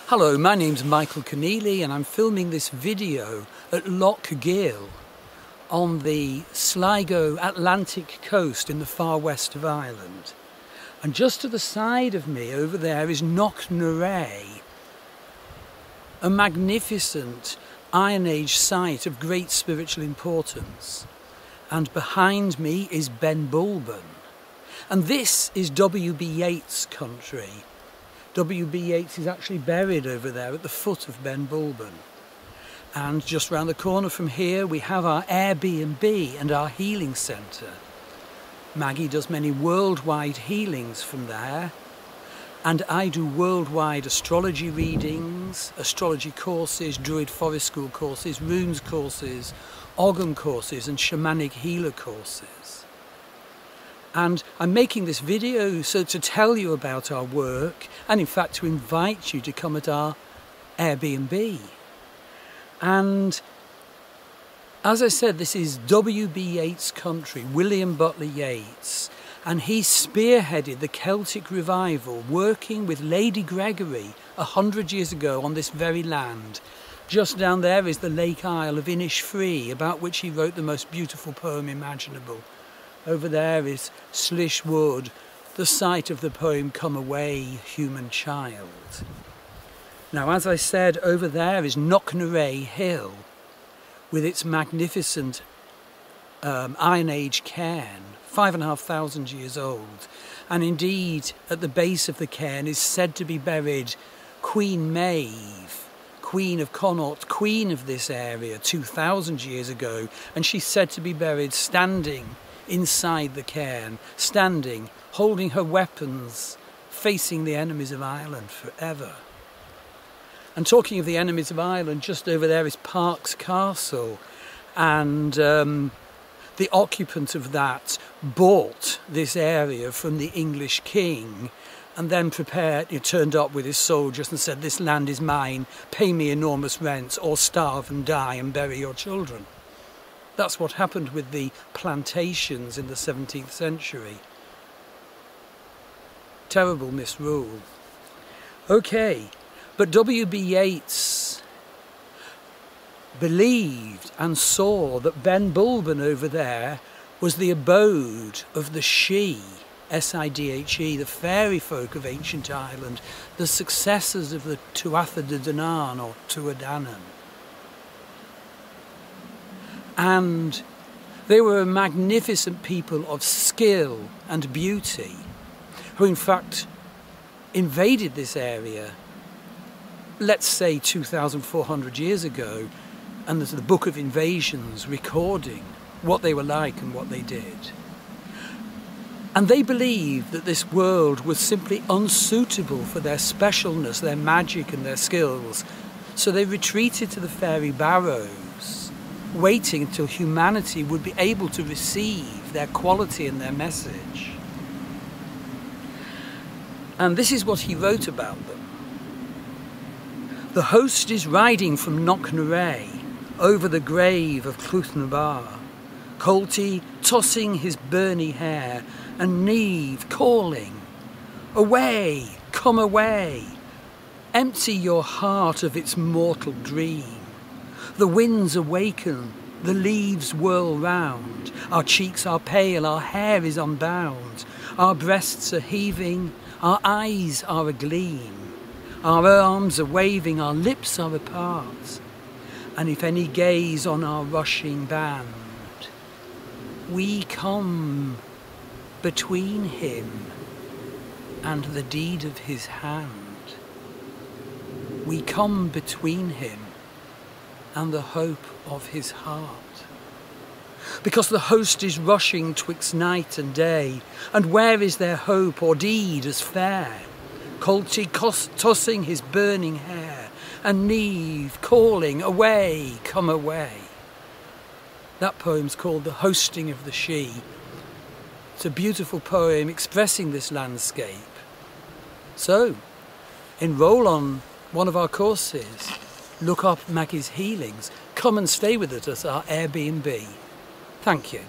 Hello, my name's Michael Conneely and I'm filming this video at Loch Gill on the Sligo Atlantic coast in the far west of Ireland. And just to the side of me over there is Loch, a magnificent Iron Age site of great spiritual importance. And behind me is Ben Bulben. And this is W.B. Yeats' country. W.B. Yeats is actually buried over there at the foot of Ben Bulben. And just round the corner from here we have our Airbnb and our healing centre. Maggie does many worldwide healings from there, and I do worldwide astrology readings, astrology courses, Druid Forest School courses, runes courses, Ogham courses and shamanic healer courses. And I'm making this video so to tell you about our work and in fact to invite you to come at our Airbnb. And as I said, this is W.B. Yeats' country, William Butler Yeats, and he spearheaded the Celtic revival working with Lady Gregory 100 years ago on this very land. Just down there is the Lake Isle of Innisfree, about which he wrote the most beautiful poem imaginable. Over there is Slish Wood, the site of the poem Come Away, Human Child. Now, as I said, over there is Knocknarea Hill with its magnificent Iron Age cairn, 5,500 years old. And indeed, at the base of the cairn is said to be buried Queen Maeve, Queen of Connaught, queen of this area 2,000 years ago. And she's said to be buried standing inside the cairn, standing, holding her weapons, facing the enemies of Ireland forever. And talking of the enemies of Ireland, just over there is Parks Castle, and the occupant of that bought this area from the English king and then turned up with his soldiers and said, "This land is mine, pay me enormous rents or starve and die and bury your children." That's what happened with the plantations in the 17th century. Terrible misrule. Okay, but W.B. Yeats believed and saw that Ben Bulben over there was the abode of the Sidhe, S-I-D-H-E, the fairy folk of ancient Ireland, the successors of the Tuatha De Danann or Tuathanan. And they were a magnificent people of skill and beauty, who in fact invaded this area, let's say 2,400 years ago, and there's the Book of Invasions recording what they were like and what they did. And they believed that this world was simply unsuitable for their specialness, their magic and their skills, so they retreated to the fairy barrows, waiting until humanity would be able to receive their quality and their message. And this is what he wrote about them. "The host is riding from Knocknarea over the grave of Cluthnabar, Colty tossing his burny hair, and Neve calling, 'Away, come away, empty your heart of its mortal dream. The winds awaken, the leaves whirl round, our cheeks are pale, our hair is unbound, our breasts are heaving, our eyes are agleam, our arms are waving, our lips are apart, and if any gaze on our rushing band, we come between him and the deed of his hand. We come between him and the hope of his heart. Because the host is rushing twixt night and day, and where is their hope or deed as fair? Colty tossing his burning hair, and Neve calling, 'Away, come away.'" That poem's called The Hosting of the Sidhe. It's a beautiful poem expressing this landscape. So, enroll on one of our courses. Look up Maggie's Healings. Come and stay with us at our Airbnb. Thank you.